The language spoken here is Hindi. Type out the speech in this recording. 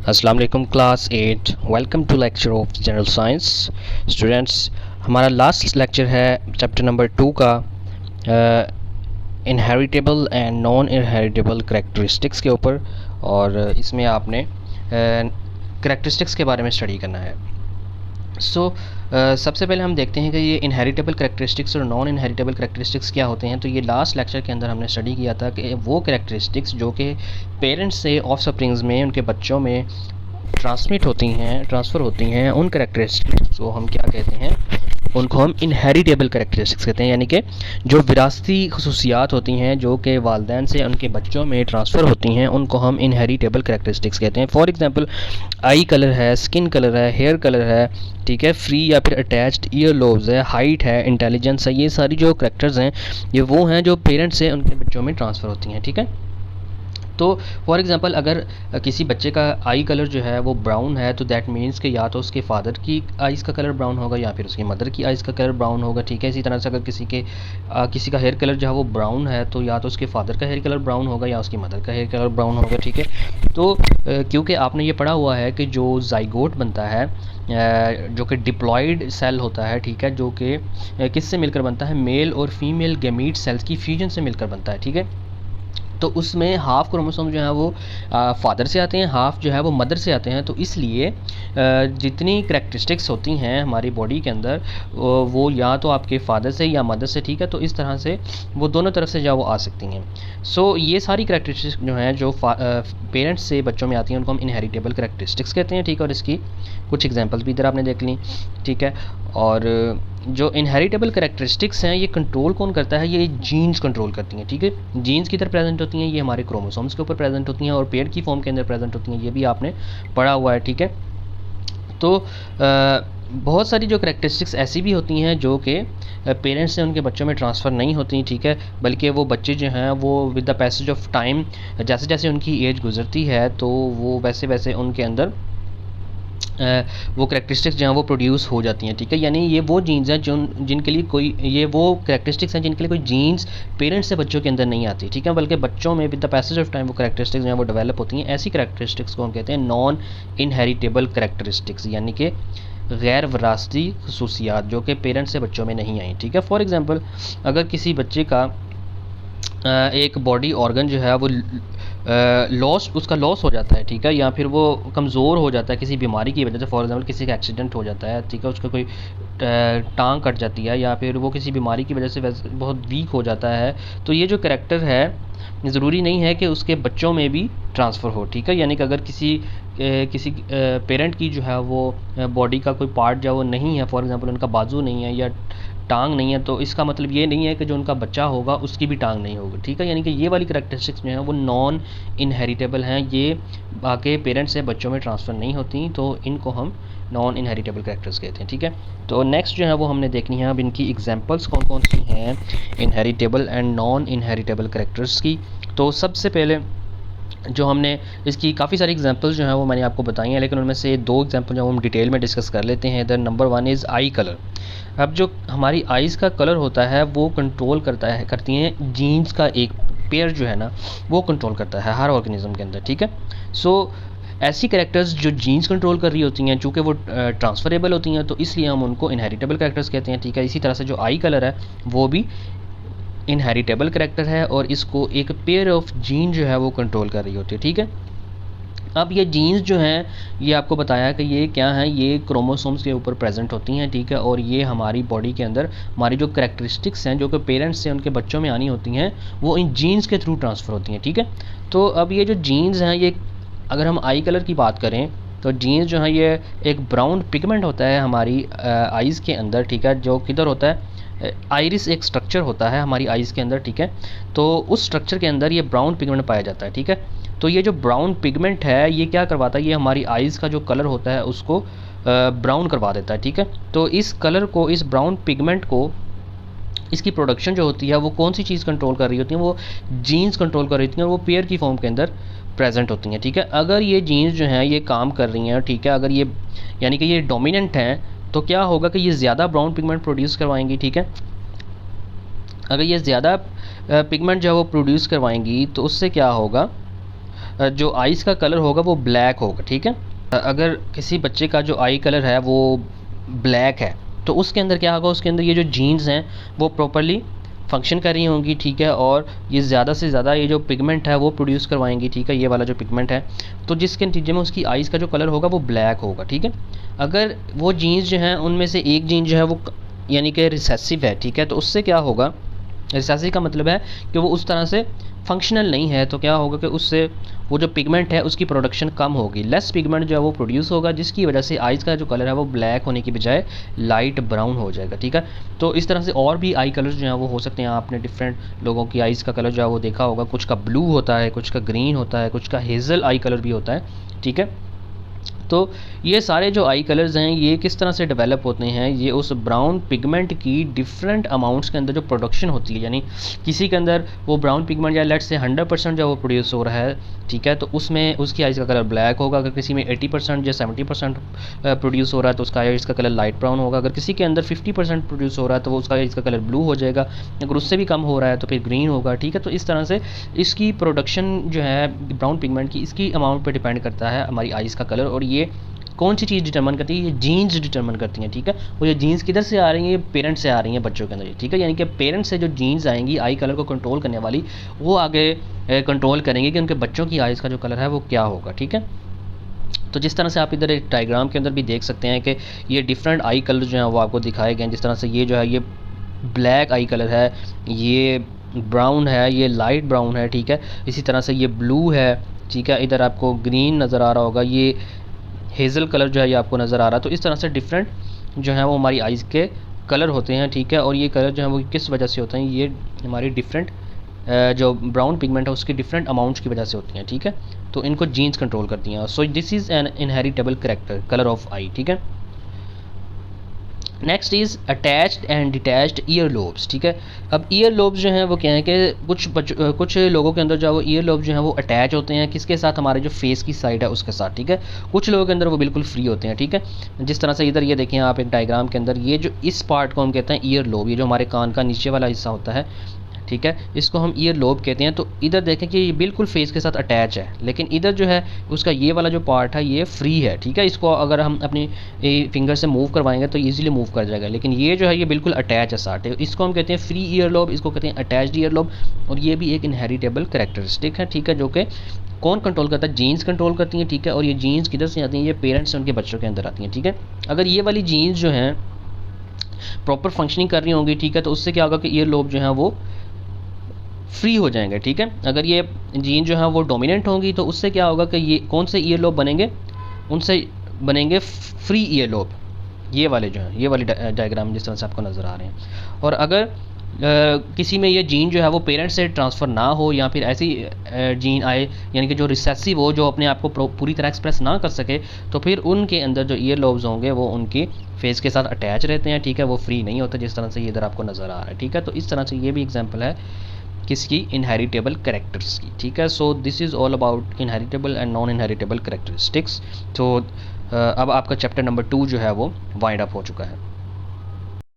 अस्सलाम वालेकुम class 8। Welcome to lecture of general science. Students, हमारा लास्ट लेक्चर है चैप्टर नंबर 2 का inheritable and non inheritable characteristics के ऊपर, और इसमें आपने करेक्टरिस्टिक्स के बारे में स्टडी करना है। सबसे पहले हम देखते हैं कि ये इनहेरिटेबल करेक्टरिस्टिक्स और नॉन इनहेरिटेबल करेक्टरिस्टिक्स क्या होते हैं। तो ये लास्ट लेक्चर के अंदर हमने स्टडी किया था कि वो करेक्टरिस्टिक्स जो कि पेरेंट्स से ऑफस्प्रिंग्स में, उनके बच्चों में ट्रांसफ़र होती हैं, उन करेक्टरिस्टिक्स को हम क्या कहते हैं, उनको हम इनहेरिटेबल करेक्टरिस्टिक्स कहते हैं। यानी कि जो विरासती खसूसियात होती हैं जो कि वालिदैन से उनके बच्चों में ट्रांसफ़र होती हैं, उनको हम इनहेरिटेबल करेक्टरिस्टिक्स कहते हैं। फॉर एग्जांपल, आई कलर है, स्किन कलर है, हेयर कलर है, ठीक है, फ्री या फिर अटैच्ड ईयर लोब्स है, हाइट है, इंटेलिजेंस है, ये सारी जो करेक्टर्स हैं ये वो हैं जो पेरेंट्स से उनके बच्चों में ट्रांसफ़र होती हैं। ठीक है, तो फॉर एग्ज़ाम्पल अगर किसी बच्चे का आई कलर जो है वो ब्राउन है, तो दैट मीन्स कि या तो उसके फादर की आइज़ का कलर ब्राउन होगा या फिर उसकी मदर की आइज़ का कलर ब्राउन होगा। ठीक है, इसी तरह से अगर किसी का हेयर कलर जो है वो ब्राउन है, तो या तो उसके फादर का हेयर कलर ब्राउन होगा या उसकी मदर का हेयर कलर ब्राउन होगा। ठीक है, तो क्योंकि आपने ये पढ़ा हुआ है कि जो ज़ाइगोट बनता है, जो कि डिप्लॉयड सेल होता है, ठीक है, जो कि किससे मिलकर बनता है, मेल और फीमेल गैमीट सेल्स की फ्यूजन से मिलकर बनता है। ठीक है, तो उसमें हाफ़ क्रोमोसोम जो है वो फादर से आते हैं, हाफ़ जो है वो मदर से आते हैं। तो इसलिए जितनी करैक्टरिस्टिक्स होती हैं हमारी बॉडी के अंदर, वो या तो आपके फादर से या मदर से, ठीक है, तो इस तरह से वो दोनों तरफ से जो वो आ सकती हैं। ये सारी करैक्टरिस्टिक्स जो हैं जो पेरेंट्स से बच्चों में आती हैं, उनको हम इनहेरिटेबल करैक्टरिस्टिक्स कहते हैं। ठीक है, और इसकी कुछ एग्जांपल्स भी इधर आपने देख ली। ठीक है, और जो इनहेरिटेबल करैक्टरिस्टिक्स हैं ये कंट्रोल कौन करता है, ये जीन्स कंट्रोल करती हैं। ठीक है, जीन्स किधर प्रेजेंट होती हैं, ये हमारे क्रोमोसोम्स के ऊपर प्रेजेंट होती हैं और पेयर की फॉर्म के अंदर प्रेजेंट होती हैं, ये भी आपने पढ़ा हुआ है। ठीक है, तो बहुत सारी जो करैक्टरिस्टिक्स ऐसी भी होती हैं जो कि पेरेंट्स से उनके बच्चों में ट्रांसफ़र नहीं होती। ठीक है, बल्कि वो बच्चे जो हैं वो with the passage of time, जैसे जैसे उनकी एज गुजरती है तो वो वैसे वैसे उनके अंदर वो करैक्टरिस्टिक्स जो हैं वो प्रोड्यूस हो जाती हैं। ठीक है, यानी ये वो जीन्स हैं जिनके लिए कोई, ये वो करैक्टरिस्टिक्स हैं जिनके लिए कोई जीन्स पेरेंट्स से बच्चों के अंदर नहीं आती। ठीक है, बल्कि बच्चों में with the passage of time वो करैक्टरिस्टिक्स जो हैं वो डेवलप होती हैं। ऐसी करैक्टरिस्टिक्स को हम कहते हैं नॉन इनहेरिटेबल करैक्टरिस्टिक्स, यानी कि गैर विरासती खसूसियात जो कि पेरेंट्स से बच्चों में नहीं आई। ठीक है, फॉर एग्ज़ाम्पल, अगर किसी बच्चे का एक बॉडी ऑर्गन जो है वो उसका लॉस हो जाता है, ठीक है, या फिर वो कमज़ोर हो जाता है किसी बीमारी की वजह से। फॉर एग्जांपल, किसी का एक्सीडेंट हो जाता है, ठीक है, उसका कोई टांग कट जाती है या फिर वो किसी बीमारी की वजह से वैसे बहुत वीक हो जाता है, तो ये जो करैक्टर है ज़रूरी नहीं है कि उसके बच्चों में भी ट्रांसफ़र हो। ठीक है, यानी कि अगर किसी पेरेंट की जो है वो बॉडी का कोई पार्ट जो है वो नहीं है, फॉर एग्जांपल उनका बाजू नहीं है या टांग नहीं है, तो इसका मतलब ये नहीं है कि जो उनका बच्चा होगा उसकी भी टांग नहीं होगी। ठीक है, यानी कि ये वाली करैक्टरिस्टिक्स जो हैं वो नॉन इनहेरिटेबल हैं, ये बाकी पेरेंट्स से बच्चों में ट्रांसफ़र नहीं होती, तो इनको हम नॉन इनहेरिटेबल करैक्टर्स कहते हैं। ठीक है, तो नेक्स्ट जो है वो हमने देखनी है अब इनकी एग्जांपल्स कौन कौन सी हैं inheritable and non inheritable characters की। तो सबसे पहले जो हमने इसकी काफ़ी सारी एग्जांपल्स जो हैं वो मैंने आपको बताई हैं, लेकिन उनमें से दो एग्जांपल जो हम डिटेल में डिस्कस कर लेते हैं। इधर नंबर 1 इज़ आई कलर। अब जो हमारी आइज़ का कलर होता है वो कंट्रोल करती हैं जीन्स का एक पेयर जो है ना, वो कंट्रोल करता है हर ऑर्गेनिज्म के अंदर। ठीक है, ऐसी कैरेक्टर्स जो जीन्स कंट्रोल कर रही होती हैं, चूँकि वो ट्रांसफरेबल होती हैं, तो इसलिए हम उनको इनहेरिटेबल कैरेक्टर्स कहते हैं। ठीक है, इसी तरह से जो आई कलर है वो भी इनहेरिटेबल कैरेक्टर है और इसको एक पेयर ऑफ जीन जो है वो कंट्रोल कर रही होती है। ठीक है, अब ये जीन्स जो हैं ये आपको बताया कि ये क्या हैं, ये क्रोमोसोम्स के ऊपर प्रेजेंट होती हैं। ठीक है, और ये हमारी बॉडी के अंदर हमारी जो करैक्टरिस्टिक्स हैं जो कि पेरेंट्स से उनके बच्चों में आनी होती हैं, वो इन जीन्स के थ्रू ट्रांसफ़र होती हैं। ठीक है, तो अब ये जो जीन्स हैं, ये अगर हम आई कलर की बात करें तो जीन्स जो है ये एक ब्राउन पिगमेंट होता है हमारी आइज़ के अंदर। ठीक है, जो किधर होता है, आइरिस एक स्ट्रक्चर होता है हमारी आइज़ के अंदर। ठीक है, तो उस स्ट्रक्चर के अंदर ये ब्राउन पिगमेंट पाया जाता है। ठीक है, तो ये जो ब्राउन पिगमेंट है ये क्या करवाता है, ये हमारी आइज़ का जो कलर होता है उसको ब्राउन करवा देता है। ठीक है, तो इस कलर को, इस ब्राउन पिगमेंट को, इसकी प्रोडक्शन जो होती है वो कौन सी चीज़ कंट्रोल कर रही होती है, वो जीन्स कंट्रोल कर रही होती हैं और वो पेयर की फॉर्म के अंदर प्रेजेंट होती हैं। ठीक है, अगर ये जीन्स जो हैं ये काम कर रही हैं, ठीक है, अगर ये यानी कि ये डोमिनेंट हैं, तो क्या होगा कि ये ज़्यादा ब्राउन पिगमेंट प्रोड्यूस करवाएंगी। ठीक है, अगर ये ज़्यादा पिगमेंट जो है वो प्रोड्यूस करवाएंगी तो उससे क्या होगा, जो आइज़ का कलर होगा वो ब्लैक होगा, ठीक है। अगर किसी बच्चे का जो आई कलर है वो ब्लैक है तो उसके अंदर क्या होगा, उसके अंदर ये जो जीन्स हैं वो प्रॉपरली फंक्शन कर रही होंगी, ठीक है, और ये ज़्यादा से ज़्यादा ये जो पिगमेंट है वो प्रोड्यूस करवाएंगी, ठीक है, ये वाला जो पिगमेंट है, तो जिसके नतीजे में उसकी आइज़ का जो कलर होगा वो ब्लैक होगा, ठीक है। अगर वो जीन्स जो हैं उनमें से एक जीन जो है वो यानी कि रिसेसिव है, ठीक है, तो उससे क्या होगा, रिसेसिव का मतलब है कि वो उस तरह से फंक्शनल नहीं है, तो क्या होगा कि उससे वो जो पिगमेंट है उसकी प्रोडक्शन कम होगी, लेस पिगमेंट जो है वो प्रोड्यूस होगा, जिसकी वजह से आइज़ का जो कलर है वो ब्लैक होने की बजाय लाइट ब्राउन हो जाएगा, ठीक है। तो इस तरह से और भी आई कलर्स जो हैं वो हो सकते हैं। आपने डिफरेंट लोगों की आइज़ का कलर जो है वो देखा होगा, कुछ का ब्लू होता है, कुछ का ग्रीन होता है, कुछ का हेज़ल आई कलर भी होता है, ठीक है। तो ये सारे जो आई कलर्स हैं ये किस तरह से डेवलप होते हैं, ये उस ब्राउन पिगमेंट की डिफरेंट अमाउंट्स के अंदर जो प्रोडक्शन होती है, यानी किसी के अंदर वो ब्राउन पिगमेंट या लेट से 100% जो वो प्रोड्यूस हो रहा है, ठीक है, तो उसमें उसकी आइज़ का कलर ब्लैक होगा। अगर किसी में 80% या 70% प्रोड्यूस हो रहा है तो उसका आइज़ का कलर लाइट ब्राउन होगा। अगर किसी के अंदर 50% प्रोड्यूस हो रहा है तो वो उसका आइज़ का कलर ब्लू हो जाएगा। अगर उससे भी कम हो रहा है तो फिर ग्रीन होगा, ठीक है। तो इस तरह से इसकी प्रोडक्शन जो है ब्राउन पिगमेंट की, इसकी अमाउंट पर डिपेंड करता है हमारी आइज़ का कलर। और ये कौन सी चीज़ डिटरमिन करती है, ये जीन्स डिटरमिन करती हैं, ठीक है। और ये जीन्स किधर से आ रही हैं, ये पेरेंट्स से आ रही हैं बच्चों के अंदर, ठीक है। यानी कि पेरेंट्स से जो जीन्स आएंगी आई कलर को कंट्रोल करने वाली, वो आगे कंट्रोल करेंगे कि उनके बच्चों की आइज़ का जो कलर है वो क्या होगा, ठीक है। तो जिस तरह से आप इधर एक डायग्राम के अंदर भी देख सकते हैं कि ये डिफरेंट आई कलर जो हैं वो आपको दिखाए गए हैं। जिस तरह से ये जो है ये ब्लैक आई कलर है, ये ब्राउन है, ये लाइट ब्राउन है, ठीक है। इसी तरह से ये ब्लू है, ठीक है। इधर आपको ग्रीन नज़र आ रहा होगा, ये हेज़ल कलर जो है ये आपको नज़र आ रहा है। तो इस तरह से डिफरेंट जो है वो हमारी आइज़ के कलर होते हैं, ठीक है। और ये कलर जो है वो किस वजह से होते हैं, ये हमारी डिफरेंट जो ब्राउन पिगमेंट है उसकी डिफरेंट अमाउंट्स की वजह से होती हैं, ठीक है। तो इनको जीन्स कंट्रोल करती हैं। So this is an inheritable character colour of eye, ठीक है। Next is attached and detached ear lobes, ठीक है। अब ईयर लोब्स जो हैं वो क्या है कि कुछ लोगों के अंदर जो है वो ईयर लोब जो हैं वो अटैच होते हैं किसके साथ, हमारे जो फेस की साइड है उसके साथ, ठीक है। कुछ लोगों के अंदर वो बिल्कुल फ्री होते हैं, ठीक है। जिस तरह से इधर ये देखें आप एक डायग्राम के अंदर, ये जो इस पार्ट को हम कहते हैं ईयर लोब, ये जो हमारे कान का नीचे वाला हिस्सा होता है, ठीक है, इसको हम ईयर लोब कहते हैं। तो इधर देखें कि ये बिल्कुल फेस के साथ अटैच है, लेकिन इधर जो है उसका ये वाला जो पार्ट है ये फ्री है, ठीक है। इसको अगर हम अपनी फिंगर से मूव करवाएंगे तो ईजिली मूव कर जाएगा, लेकिन ये जो है ये बिल्कुल अटैच है साथ। इसको हम कहते हैं फ्री ईयर लोब, इसको कहते हैं अटैच्ड ईयर लोब। और ये भी एक इनहेरिटेबल कैरेक्टरिस्टिक है, ठीक है, जो कि कौन कंट्रोल करता है, जीन्स कंट्रोल करती हैं, ठीक है। और ये जीन्स किधर से आती हैं, ये पेरेंट्स से उनके बच्चों के अंदर आती हैं, ठीक है। अगर ये वाली जीन्स जो हैं प्रॉपर फंक्शनिंग कर रही होंगी, ठीक है, तो उससे क्या होगा कि ईयर लोब जो है वो फ्री हो जाएंगे, ठीक है। अगर ये जीन जो है वो डोमिनेंट होंगी तो उससे क्या होगा कि ये कौन से ईयर लोब बनेंगे, उनसे बनेंगे फ्री ईयर लोब, ये वाले जो हैं, ये वाली डायग्राम जिस तरह से आपको नज़र आ रहे हैं। और अगर किसी में ये जीन जो है वो पेरेंट्स से ट्रांसफ़र ना हो या फिर ऐसी जीन आए यानी कि जो रिसेसिव हो, जो अपने आप को पूरी तरह एक्सप्रेस ना कर सके, तो फिर उनके अंदर जो ईयर लोब्स होंगे वो उनकी फेस के साथ अटैच रहते हैं, ठीक है, वो फ्री नहीं होते, जिस तरह से ये इधर आपको नज़र आ रहा है, ठीक है। तो इस तरह से ये भी एग्जाम्पल है किसकी, इनहेरिटेबल कैरेक्टर्स की, ठीक है। सो this is all about inheritable and non inheritable characteristics. तो अब आपका चैप्टर नंबर 2 जो है वो वाइंड अप हो चुका है।